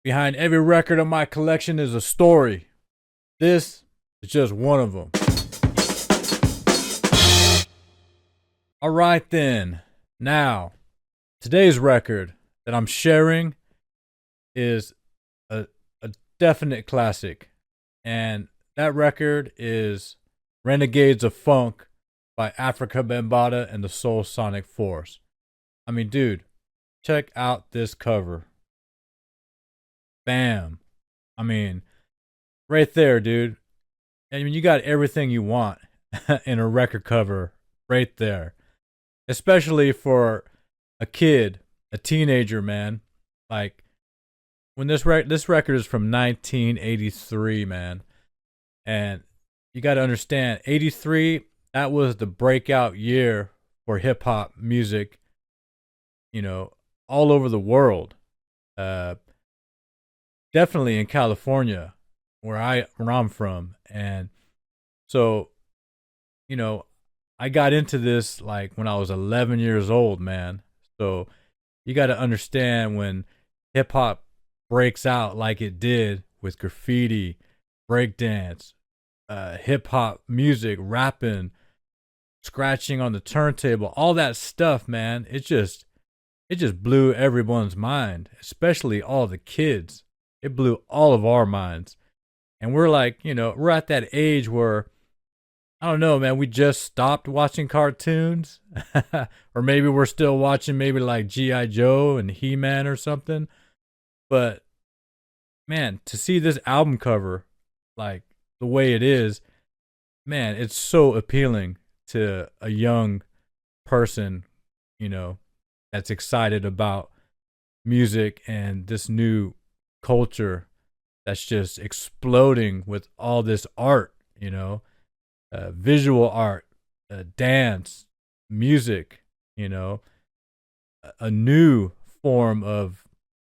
Behind every record of my collection is a story. This is just one of them. Alright then. Now, today's record that I'm sharing is a definite classic. And that record is Renegades of Funk by Afrika Bambaataa and the Soul Sonic Force. I mean, dude, check out this cover. Bam. I mean, right there, dude. I mean, you got everything you want in a record cover right there. Especially for a kid, a teenager, man. Like when this record is from 1983, man. And you got to understand, 83, that was the breakout year for hip hop music, all over the world. Definitely in California, where I'm from. And so, I got into this like when I was 11 years old, man. So you got to understand when hip hop breaks out like it did with graffiti, breakdance, hip hop music, rapping, scratching on the turntable, all that stuff, man. It just blew everyone's mind, especially all the kids. It blew all of our minds. And we're like, we're at that age where, I don't know, man, we just stopped watching cartoons. Or maybe we're still watching maybe like G.I. Joe and He-Man or something. But, man, to see this album cover, like the way it is, man, it's so appealing to a young person, that's excited about music and this new culture that's just exploding with all this art, visual art, dance, music, a new form of,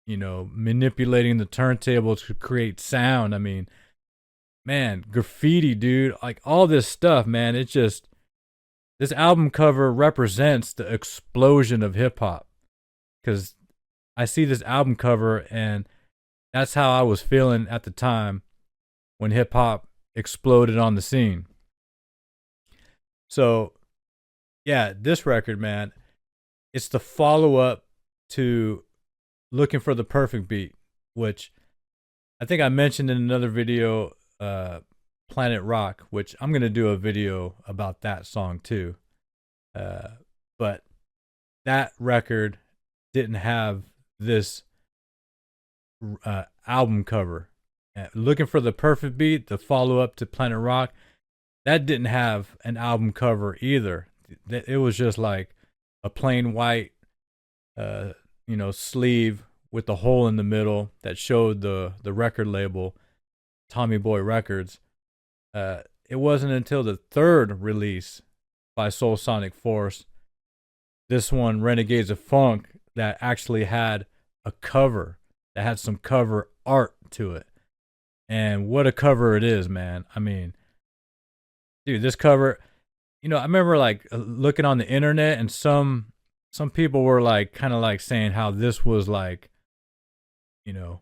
manipulating the turntable to create sound. I mean, man, graffiti, dude, like all this stuff, man, this album cover represents the explosion of hip hop. Because I see this album cover and that's how I was feeling at the time when hip hop exploded on the scene. So, yeah, this record, man, it's the follow up to Looking for the Perfect Beat, which I think I mentioned in another video, Planet Rock, which I'm going to do a video about that song too. But that record didn't have this album cover. Looking for the Perfect Beat, the follow up to Planet Rock, that didn't have an album cover either. It was just like a plain white, sleeve with the hole in the middle that showed the record label, Tommy Boy Records. It wasn't until the third release by Soul Sonic Force, this one, Renegades of Funk, that actually had a cover, that had some cover art to it. And what a cover it is, man. I mean, dude, this cover, I remember like looking on the internet and some people were like kind of like saying how this was like, an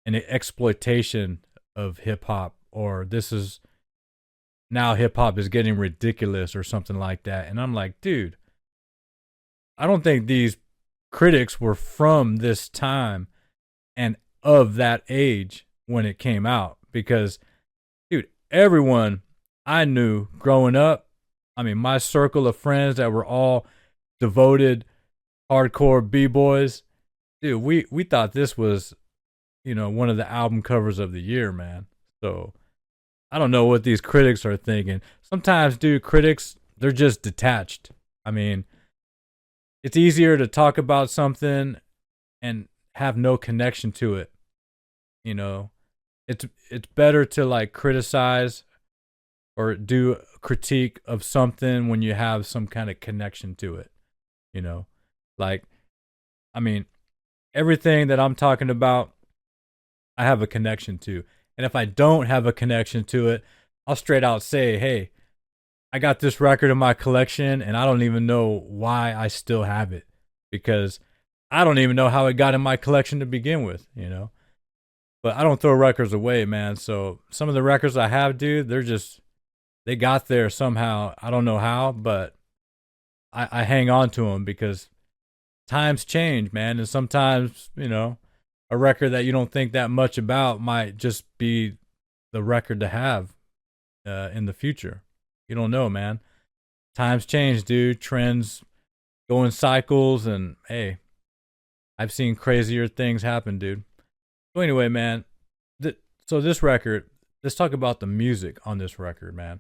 exploitation of hip hop, or this is now hip hop is getting ridiculous or something like that. And I'm like, dude, I don't think these critics were from this time and of that age when it came out, because, dude, everyone I knew growing up, I mean, my circle of friends that were all devoted hardcore b-boys, dude, we thought this was, one of the album covers of the year, man. So I don't know what these critics are thinking. Sometimes, dude, critics, they're just detached. I mean, it's easier to talk about something and have no connection to it. It's better to like criticize or do a critique of something when you have some kind of connection to it. Like, I mean, everything that I'm talking about, I have a connection to. And if I don't have a connection to it, I'll straight out say, hey, I got this record in my collection and I don't even know why I still have it, because I don't even know how it got in my collection to begin with, But I don't throw records away, man. So some of the records I have, dude, they got there somehow. I don't know how, but I hang on to them because times change, man. And sometimes, a record that you don't think that much about might just be the record to have in the future. You don't know, man. Times change, dude. Trends go in cycles, and hey, I've seen crazier things happen, dude. So anyway, man. So this record, let's talk about the music on this record, man.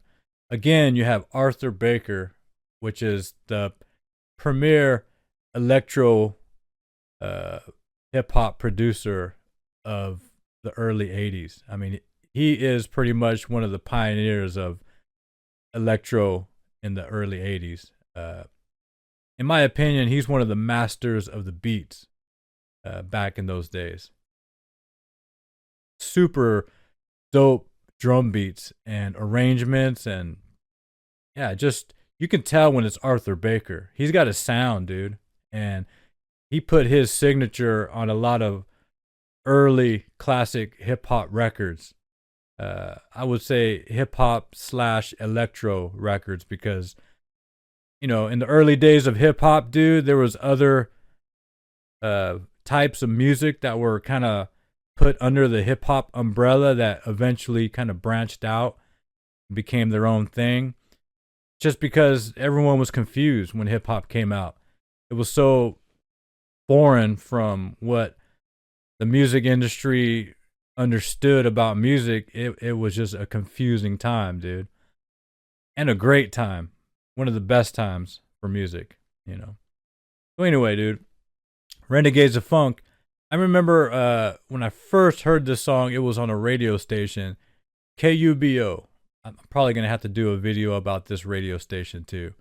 Again, you have Arthur Baker, which is the premier electro hip hop producer of the early 80s. I mean, he is pretty much one of the pioneers of electro in the early 80s. In my opinion, he's one of the masters of the beats back in those days. Super dope drum beats and arrangements, and yeah, just you can tell when it's Arthur Baker. He's got a sound, dude, and he put his signature on a lot of early classic hip hop records. I would say hip hop slash electro records because, in the early days of hip hop, dude, there was other types of music that were kind of put under the hip hop umbrella that eventually kind of branched out and became their own thing. Just because everyone was confused when hip hop came out. It was so foreign from what the music industry understood about music. It was just a confusing time, dude. And a great time. One of the best times for music. So anyway, dude, Renegades of Funk. I remember when I first heard this song, it was on a radio station, KUBO. I'm probably going to have to do a video about this radio station too.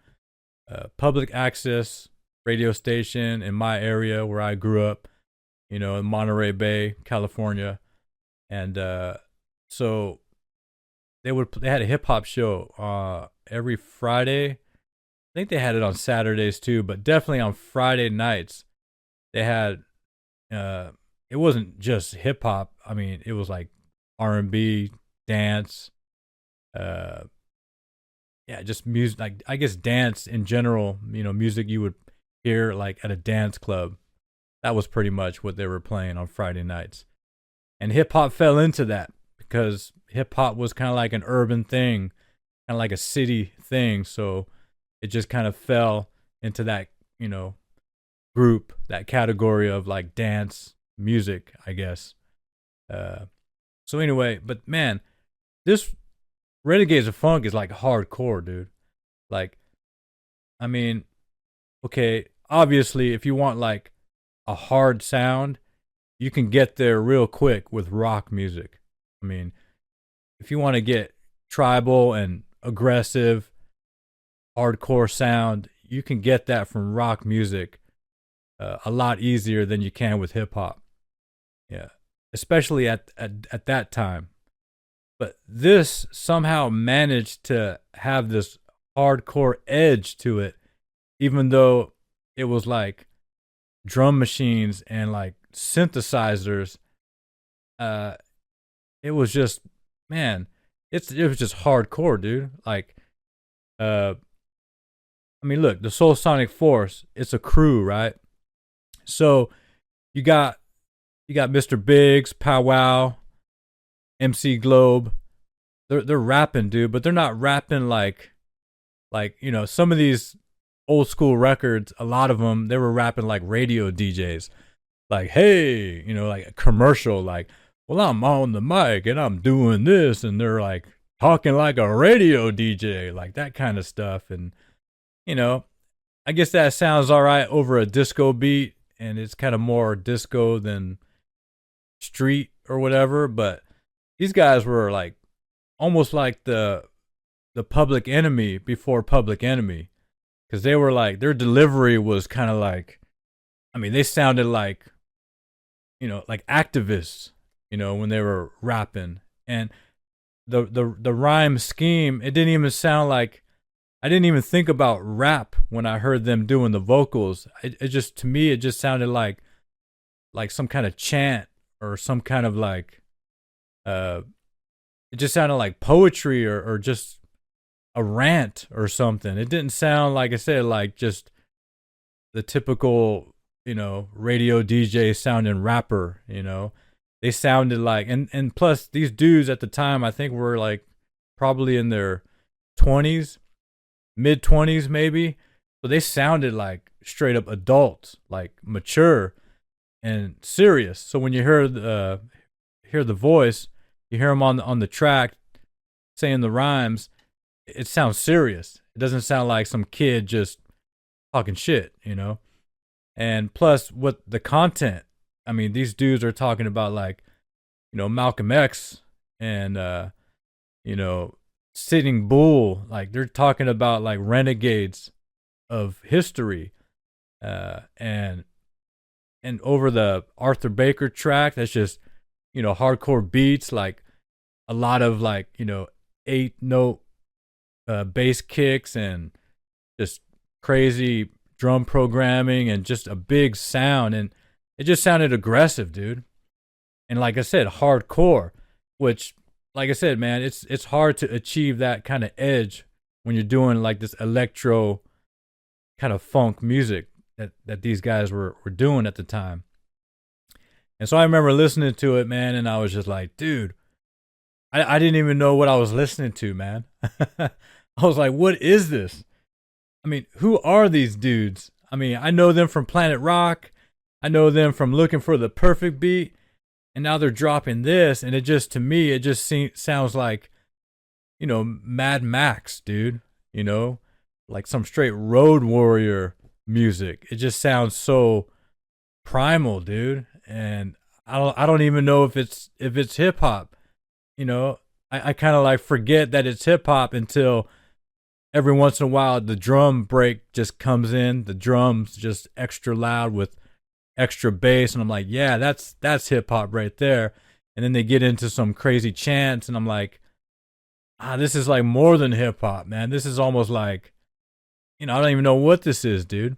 Public access radio station in my area where I grew up, in Monterey Bay, California. And so they had a hip hop show every Friday. I think they had it on Saturdays too, but definitely on Friday nights they had it wasn't just hip hop. I mean, it was like R&B, dance, just music. Like I guess dance in general. Music you would hear like at a dance club. That was pretty much what they were playing on Friday nights, and hip hop fell into that because hip hop was kind of like an urban thing, kind of like a city thing. So it just kind of fell into that group, that category of like dance music, I guess. So anyway, but man, this Renegades of Funk is like hardcore, dude. Like, I mean, okay, obviously, if you want like a hard sound, you can get there real quick with rock music. I mean, if you want to get tribal and aggressive, hardcore sound, you can get that from rock music a lot easier than you can with hip hop. Yeah, especially at that time. But this somehow managed to have this hardcore edge to it, even though it was like drum machines and like synthesizers. It was just, man, it was just hardcore, dude. Like, I mean, look, the Soul Sonic Force, it's a crew, right? So you got Mr. Biggs, Pow Wow, MC Globe. They're rapping, dude, but they're not rapping like some of these old school records. A lot of them they were rapping like radio DJs, like hey, like a commercial, like well I'm on the mic and I'm doing this, and they're like talking like a radio DJ, like that kind of stuff. And I guess that sounds all right over a disco beat, and it's kind of more disco than street or whatever. But these guys were like almost like the Public Enemy before Public Enemy, because they were like their delivery was kind of like, I mean, they sounded like like activists, when they were rapping. And the rhyme scheme, it didn't even sound like, I didn't even think about rap when I heard them doing the vocals. It just, to me, it just sounded like some kind of chant or some kind of like Uh, it just sounded like poetry or just a rant or something. It didn't sound like I said like just the typical radio DJ sounding rapper. They sounded like and plus these dudes at the time I think were like probably in their 20s, mid 20s maybe. So they sounded like straight up adults, like mature and serious. So when you hear the voice, you hear them on the track saying the rhymes, it sounds serious. It doesn't sound like some kid just talking shit. And plus, what the content, I mean, these dudes are talking about like, Malcolm X and, Sitting Bull. Like, they're talking about like renegades of history. And over the Arthur Baker track, that's just, hardcore beats, like a lot of like, 8-note bass kicks and just crazy drum programming and just a big sound. And it just sounded aggressive, dude. And like I said, hardcore, which, like I said, man, it's hard to achieve that kind of edge when you're doing like this electro kind of funk music that these guys were doing at the time. And so I remember listening to it, man, and I was just like, dude, I didn't even know what I was listening to, man. I was like, what is this? I mean, who are these dudes? I mean, I know them from Planet Rock. I know them from Looking for the Perfect Beat. And now they're dropping this. And it just, to me, it just sounds like, Mad Max, dude. Like some straight Road Warrior music. It just sounds so primal, dude. And I don't even know if it's hip hop. I kind of like forget that it's hip hop until every once in a while the drum break just comes in. The drums just extra loud with extra bass, and I'm like, yeah, that's hip hop right there. And then they get into some crazy chants, and I'm like, this is like more than hip hop, man. This is almost like, I don't even know what this is, dude.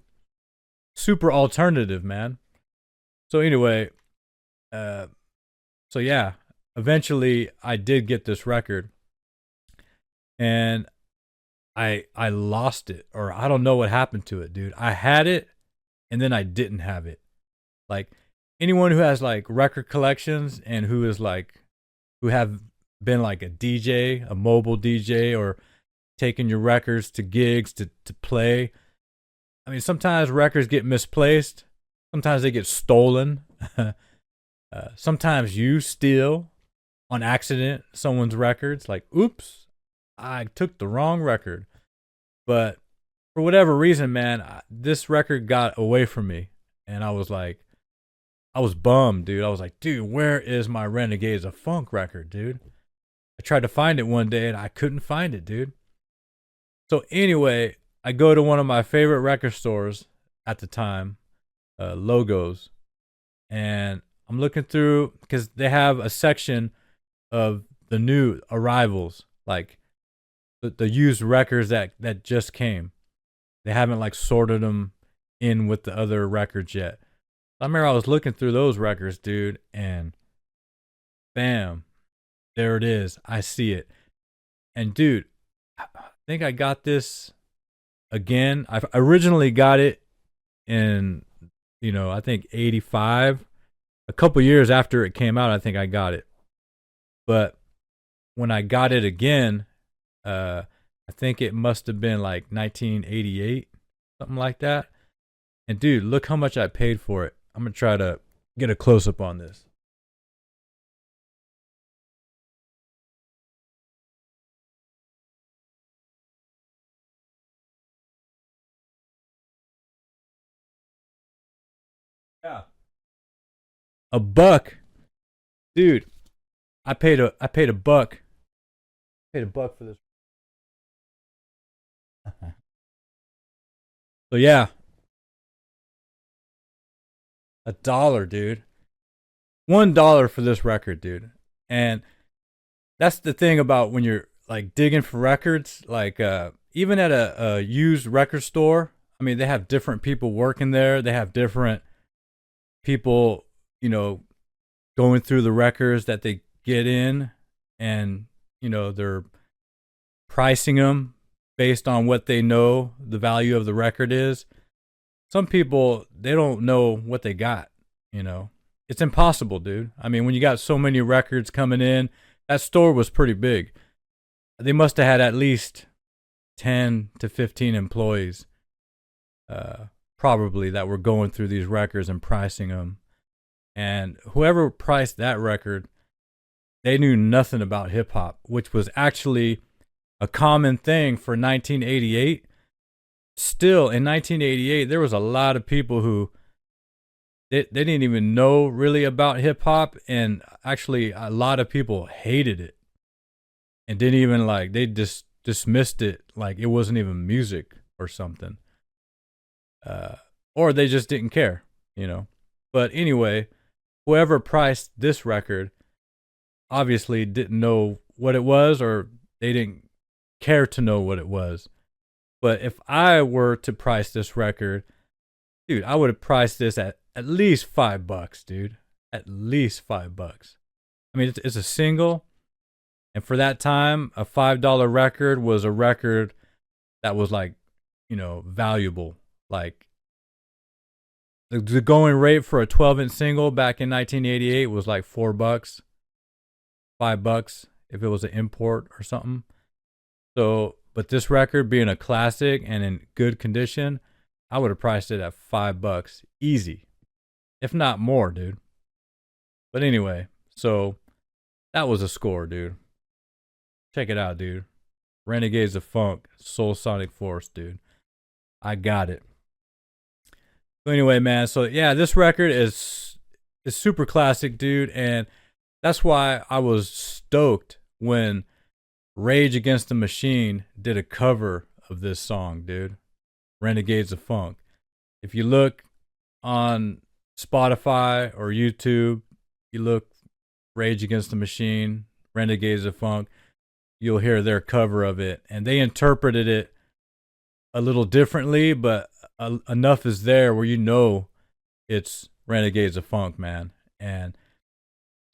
Super alternative, man. So anyway, so yeah, eventually I did get this record, and I lost it, or I don't know what happened to it, dude. I had it, and then I didn't have it. Like anyone who has like record collections and who have been like a DJ, a mobile DJ, or taking your records to gigs to play. I mean, sometimes records get misplaced. Sometimes they get stolen. Sometimes you steal on accident someone's records. Like, oops, I took the wrong record. But for whatever reason, man, this record got away from me. And I was bummed, dude. I was like, dude, where is my Renegades of Funk record, dude? I tried to find it one day and I couldn't find it, dude. So anyway, I go to one of my favorite record stores at the time, Logos, and I'm looking through because they have a section of the new arrivals, like the used records that just came. They haven't like sorted them in with the other records yet. I remember I was looking through those records, dude, and bam, there it is. I see it. And dude, I think I got this again. I originally got it in, I think 85. A couple years after it came out, I think I got it. But when I got it again, I think it must have been like 1988, something like that. And dude, look how much I paid for it. I'm going to try to get a close-up on this. Yeah. A buck. Dude, I paid a buck. Paid a buck for this. So yeah, $1, dude. $1 for this record, dude. And that's the thing about when you're like digging for records, like even at a used record store. I mean, they have different people working there. They have different people, going through the records that they get in and, you know, they're pricing them based on what they know the value of the record is. Some people, they don't know what they got, you know. It's impossible, dude. I mean, when you got so many records coming in, that store was pretty big. They must have had at least 10 to 15 employees, probably, that were going through these records and pricing them. And whoever priced that record, they knew nothing about hip hop, which was actually a common thing for 1988. Still, in 1988, there was a lot of people who they didn't even know really about hip hop, and actually a lot of people hated it and didn't even like, they just dismissed it like it wasn't even music or something. Or they just didn't care, you know. But anyway, whoever priced this record obviously didn't know what it was, or they didn't care to know what it was. But if I were to price this record, dude, I would have priced this at least $5, dude. At least $5. I mean, it's a single, and for that time, a $5 record was a record that was like, you know, valuable. Like the going rate for a 12-inch single back in 1988 was like $4, $5 if it was an import or something. So, but this record being a classic and in good condition, I would have priced it at $5 easy, if not more, dude. But anyway, so that was a score, dude. Check it out, dude. Renegades of Funk, Soul Sonic Force, dude. I got it. So anyway, man, so yeah, this record is super classic, dude, and that's why I was stoked when Rage Against the Machine did a cover of this song, dude. Renegades of Funk. If you look on Spotify or YouTube, you look Rage Against the Machine, Renegades of Funk, you'll hear their cover of it. And they interpreted it a little differently, but enough is there where you know it's Renegades of Funk, man. And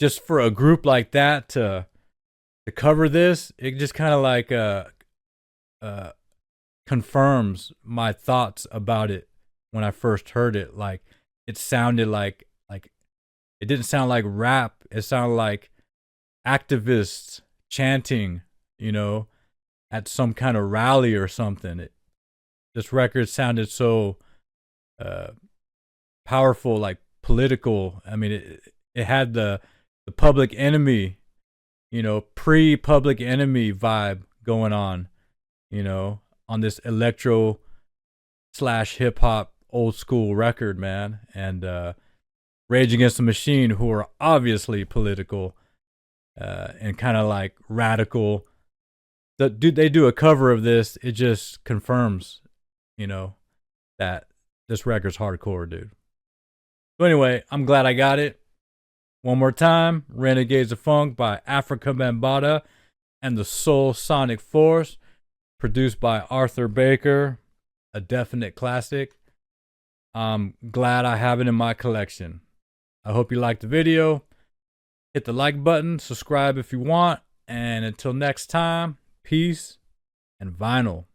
just for a group like that to cover this, it just kind of like confirms my thoughts about it when I first heard it. Like, it sounded like it didn't sound like rap. It sounded like activists chanting, you know, at some kind of rally or something. This record sounded so powerful, like political. I mean, it had the Public Enemy, you know, pre-Public Enemy vibe going on, you know, on this electro / hip hop old school record, man. And Rage Against the Machine, who are obviously political and kind of like radical. They do a cover of this. It just confirms, you know, that this record's hardcore, dude. So anyway, I'm glad I got it. One more time, Renegades of Funk by Afrika Bambaataa and the Soul Sonic Force, produced by Arthur Baker, a definite classic. I'm glad I have it in my collection. I hope you liked the video. Hit the like button, subscribe if you want, and until next time, peace and vinyl.